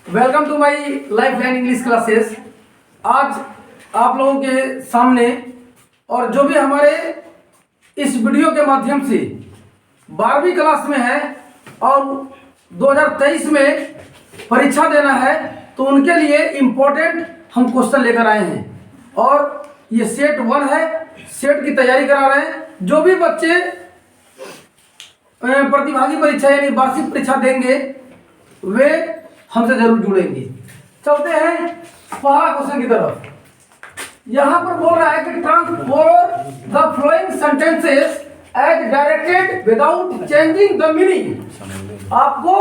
Welcome to my lifeline English classes. आज आप लोगों के सामने और जो भी हमारे इस वीडियो के माध्यम से 12वीं क्लास में है और 2023 में परीक्षा देना है, तो उनके लिए इम्पोर्टेंट हम क्वेश्चन लेकर आए हैं। और ये सेट 1 है, सेट की तैयारी करा रहे हैं। जो भी बच्चे प्रतिभागी परीक्षा यानी वार्षिक परीक्षा देंगे वे हमसे जरूर जुड़ेंगे। चलते हैं पहला क्वेश्चन की तरफ। यहां पर बोल रहा है कि transform the flowing sentences as directed without changing the meaning. आपको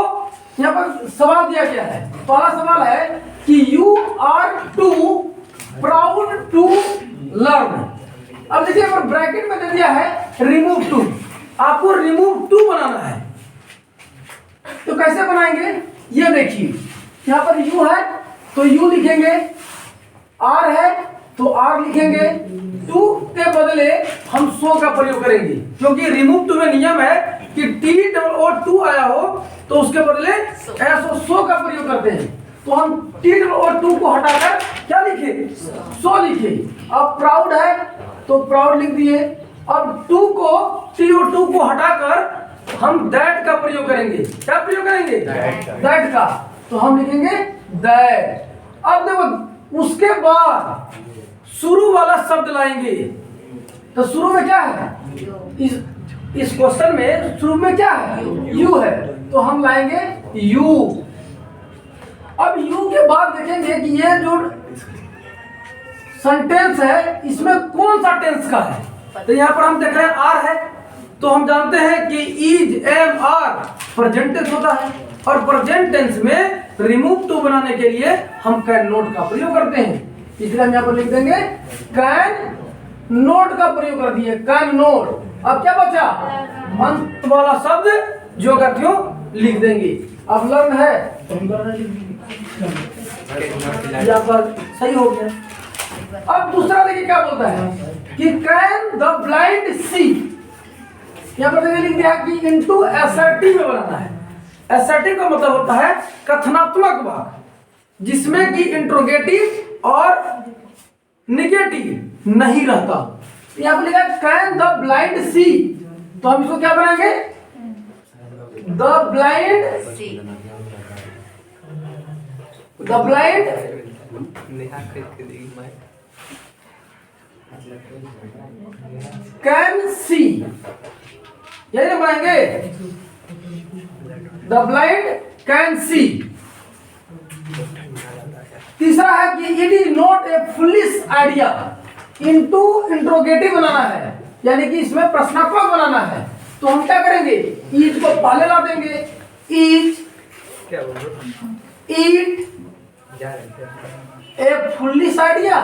यहां पर सवाल दिया गया है। पहला सवाल है कि you are too proud to learn. अब देखिए यहां पर ब्रैकेट में दे दिया है रिमूव टू। आपको रिमूव टू बनाना है, तो कैसे बनाएंगे ये देखिए। यहां पर यू है तो यू लिखेंगे, आर है तो आर लिखेंगे, टू के बदले हम सो का प्रयोग करेंगे, क्योंकि रिमूव टू में नियम है कि टी डबल ओ टू आया हो तो उसके बदले एसओ सो का प्रयोग करते हैं। तो हम टी डबल ओ टू को हटाकर क्या लिखे, सो लिखे। अब प्राउड है तो प्राउड लिख दिए। अब टू को TO2 को हटाकर हम दैट का प्रयोग करेंगे। क्या प्रयोग करेंगे, दैट का। तो हम लिखेंगे दैट। अब देखो उसके बाद शुरू वाला शब्द लाएंगे। तो शुरू में क्या है, इस क्वेश्चन में शुरू में क्या है, यू है, तो हम लाएंगे यू। अब यू के बाद देखेंगे कि ये जो सेंटेंस है इसमें कौन सा टेंस का है। तो यहाँ पर हम देख रहे हैं आर है, तो हम जानते हैं कि is am are present tense होता है, और प्रेजेंट टेंस में रिमूव टू बनाने के लिए हम कैन नोट का प्रयोग करते हैं। इसलिए हम यहाँ पर लिख देंगे कैन नोट का प्रयोग कर दिए, कैन नोट। अब क्या बचा, अंत वाला शब्द जो का त्यों लिख देंगे। अब लर्न है तो हम लर्न लिख देंगे, यहाँ पर सही हो गया। अब दूसरा देखिए क्या बोलता है कि कैन द ब्लाइंड सी। यहाँ पर लिख दिया कि इनटू असर्टिव में बनाना है। असर्टिव का मतलब होता है कथनात्मक वाक्य, जिसमें कि इंट्रोगेटिव और निगेटिव नहीं रहता। यहाँ पर लिखा कैन द ब्लाइंड सी, तो हम इसको क्या बनाएंगे, the blind see. The blind can see, यही ना बनाएंगे, द ब्लाइंड कैन सी। तीसरा है कि it is not a foolish idea. Into interrogative बनाना है, यानी कि इसमें प्रश्नात्मक बनाना है। तो हम क्या करेंगे, ईज को पहले ला देंगे, is it a foolish idea.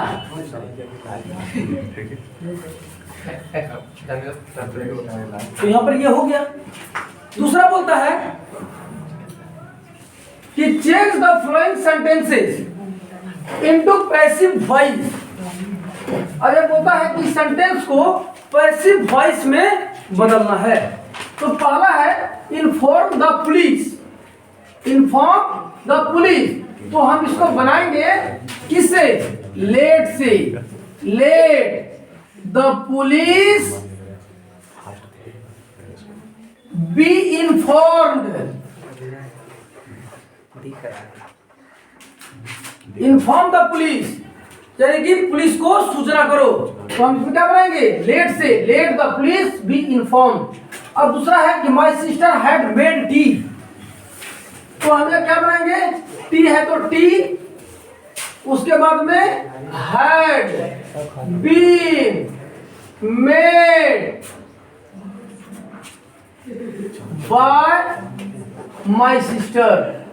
तो यहां पर ये हो गया। दूसरा बोलता है कि change the flowing sentences into passive voice. अरे बोलता है कि सेंटेंस को पैसिव वॉइस में बदलना है। तो पहला है inform the police, inform the police. तो हम इसको बनाएंगे किससे, लेट से। Let the police be informed. Inform the police यानी कि पुलिस को सूचना करो। तो हम इसमें क्या बनाएंगे, लेट से, let the police be informed. अब दूसरा है कि my sister had made tea. तो हम लोग क्या बनाएंगे, टी है तो टी, उसके बाद में had been made by my sister.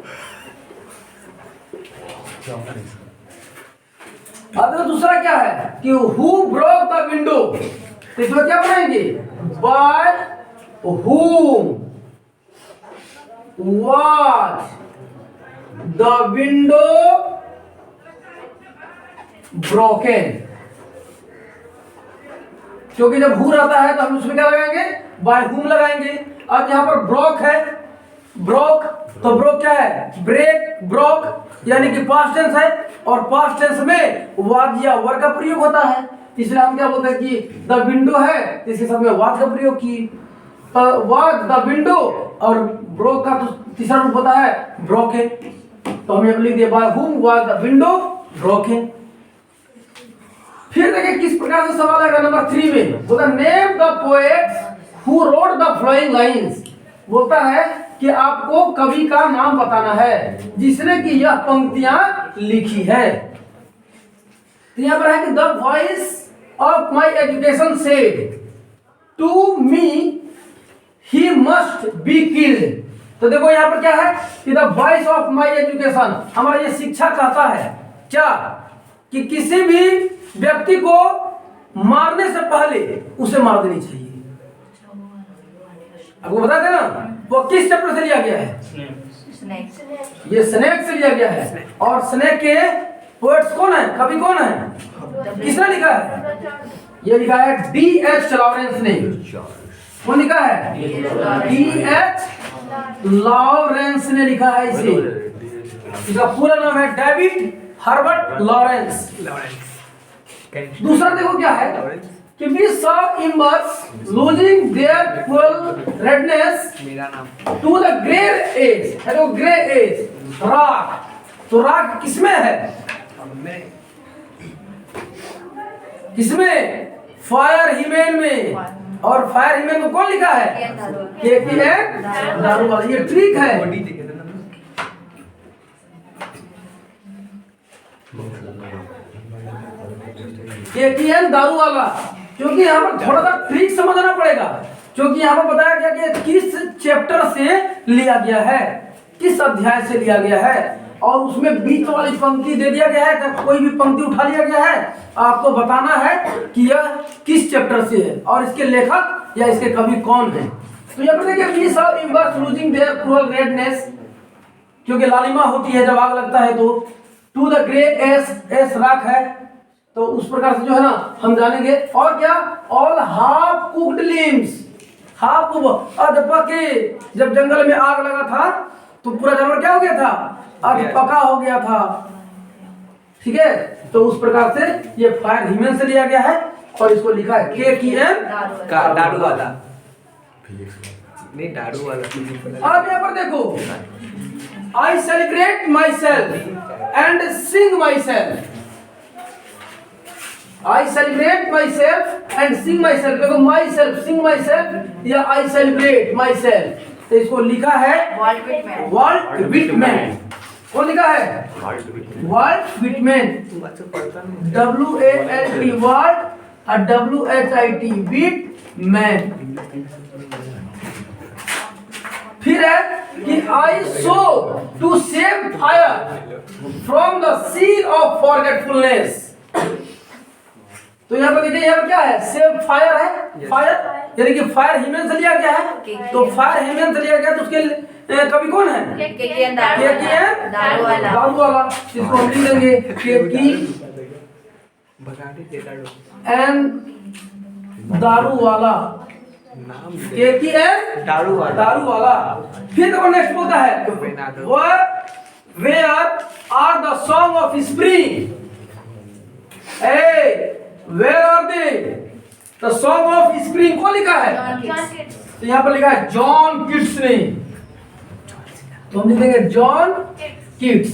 अब तो दूसरा क्या है कि हु ब्रोक द विंडो। तो इसमें क्या बनाएंगे, bye whom was the window broken। क्योंकि जब हु रहता है तो हम उसमें क्या लगाएंगे, बाय whom लगाएंगे। अब यहाँ पर ब्रोक है, ब्रोक तो ब्रोक क्या है, ब्रेक ब्रोक यानी कि पास्ट टेंस है, और पास्ट टेंस में वाज या वर का प्रयोग होता है, इसलिए हम क्या बोलते हैं कि द विंडो है, इसके साथ में वाज का प्रयोग की, वाज द विंडो, और ब्रोक का तो तीसरा रूप होता है ब्रोकन, तो हम यहाँ लिख दिए by whom was the window broken. फिर देखिए किस प्रकार से सवाल आएगा नंबर 3 में, बोलता name the poet who wrote the flowing lines, बोलता है कि आपको कवि का नाम बताना है जिसने कि यह पंक्तियां लिखी है। तो यहां पर है कि the voice of my education said to me he must be killed. तो देखो यहां पर क्या है कि the voice of my education, हमारा ये शिक्षा कहता है क्या कि किसी भी व्यक्ति को मारने से पहले उसे मार देनी चाहिए। आपको बता देना वो किस चैप्टर से लिया गया है, ये स्नेक से लिया गया है, और स्नेक के पोएट्स कौन है, कवि कौन है, किसने लिखा है, ये लिखा है D.H. लॉरेंस ने। कौन लिखा है, D.H. लॉरेंस ने लिखा है इसे। इसका पूरा नाम है डेविड हर्बर्ट लॉरेंस। दूसरा देखो क्या है कि we saw embers losing their full redness to the grey age, hello grey age, राख। तो राख किसमें है, किसमें, फायर हिमेन में, और फायर हिमेन में कौन लिखा है, KPN दारूवाला। ये ट्रिक है, KPN दारूवाला, क्योंकि यहाँ पर थोड़ा सा ट्रिक समझना पड़ेगा, क्योंकि यहाँ पर बताया गया कि किस चैप्टर से लिया गया है, किस अध्याय से लिया गया है, और उसमें बीच वाली पंक्ति दे दिया गया है कि कोई भी पंक्ति उठा लिया गया है, आपको बताना है कि यह किस चैप्टर से है और इसके लेखक या इसके कवि कौन है। तो यहाँ पर देखिए we saw embers losing their cruel redness, क्योंकि लालिमा होती है जब आग लगता है, तो टू द ग्रे एस राख है, तो उस प्रकार से जो है ना हम जानेंगे। और क्या, all half cooked limbs, half अध पके, जब जंगल में आग लगा था तो पूरा जानवर क्या हो गया था, अध पका हो गया था, ठीक है। तो उस प्रकार से ये फायर हिमेन से लिया गया है, और इसको लिखा है KPN दारूवाला, नहीं दारूवाला। अब यहाँ पर देखो, I celebrate my self and Singh my self, I celebrate myself and sing myself, देखो myself, sing myself या I celebrate myself, तो इसको लिखा है वॉल्ट विटमैन। कौन लिखा है, वॉल्ट विटमैन, WALT वॉल्ट और WHIT विटमैन। फिर है कि I saw to save fire from the sea of forgetfulness। तो यहाँ पर देखिए, यहाँ पर क्या है, सेव फायर है, फायर यानी कि फायर हिमेन से लिया गया है, तो फायर हिमेन से लिया गया, तो उसके कवि कौन है, KPN दारूवाला। इसको हम लिख देंगे KPN दारूवाला, KPN दारूवाला। फिर देखो नेक्स्ट बोलता है, where are the song of spring, Where are they? The song of spring को लिखा है, तो यहाँ पर लिखा है जॉन किट्स ने, तो हम लिखेंगे जॉन किट्स।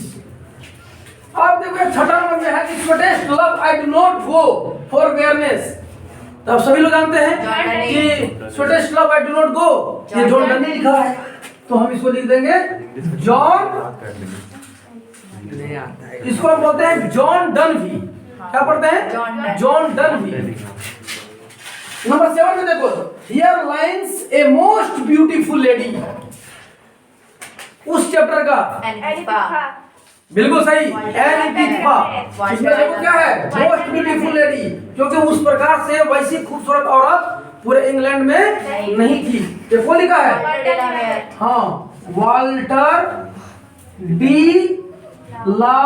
अब देखो छठा नंबर में है कि sweetest love I do not go for weariness, तो आप सभी लोग जानते हैं कि sweetest love I do not go, ये जॉन डन ने लिखा है, तो हम इसको लिख देंगे जॉन, इसको हम बोलते हैं जॉन डन भी, क्या पढ़ते हैं, जॉन डन भी। नंबर 7 में देखो, here lines a most beautiful lady, उस चैप्टर का बिल्कुल सही, इसमें देखो क्या है, मोस्ट ब्यूटीफुल लेडी, क्योंकि उस प्रकार से वैसी खूबसूरत औरत पूरे इंग्लैंड में नहीं थी। ये कौन लिखा है, हाँ, Walter de la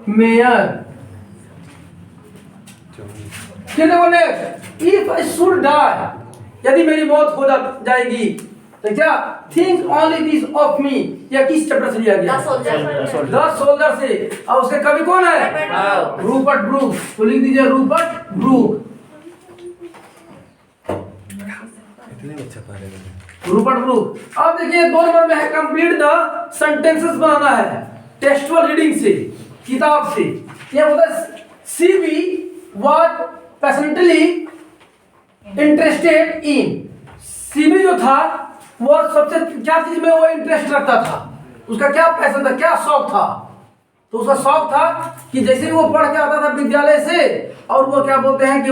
Mare. If I should die, यदि मेरी मौत हो जाएगी, तो क्या think only this of me, या किस चैप्टर से लिया गया? द सोल्जर से। और उसके कवि कौन है? Rupert Brooke. तो लिख दीजिए रूपर्ट ब्रूक। Rupert Brooke. अब देखिए 2 नंबर में है कंप्लीट द सेंटेंसेस बनाना है टेक्सचुअल रीडिंग से, किताब से। ये बोलता है CB was passionately interested in. CB जो था वो सबसे क्या चीज में वो इंटरेस्ट रखता था, उसका क्या पैशन था, क्या शौक था? तो उसका शौक था कि जैसे वो पढ़ के आता था विद्यालय से, और वो क्या बोलते हैं कि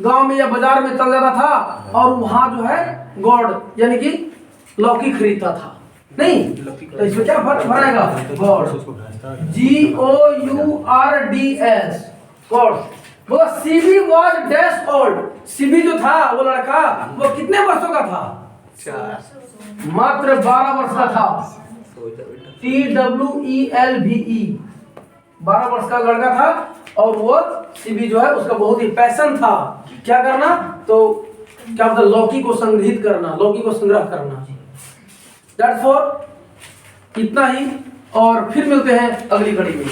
गांव में या बाजार में चल जाता था और वहां जो है गॉड यानी कि लौकी खरीदता था। नहीं तो इसमें क्या फर्क भराएगा? God, GOURDS, god. बोला CB was dash old. CB जो था वो लड़का वो कितने वर्षों का था? 4, मात्र 12 वर्ष का था। TWELVE, 12 वर्ष का लड़का था। और वो सीबी जो है उसका बहुत ही पैशन था क्या करना, तो क्या बोलते लौकी को संग्रहित करना, लौकी को संग्रह करना। दैट्स फॉर इतना ही, और फिर मिलते हैं अगली कड़ी में।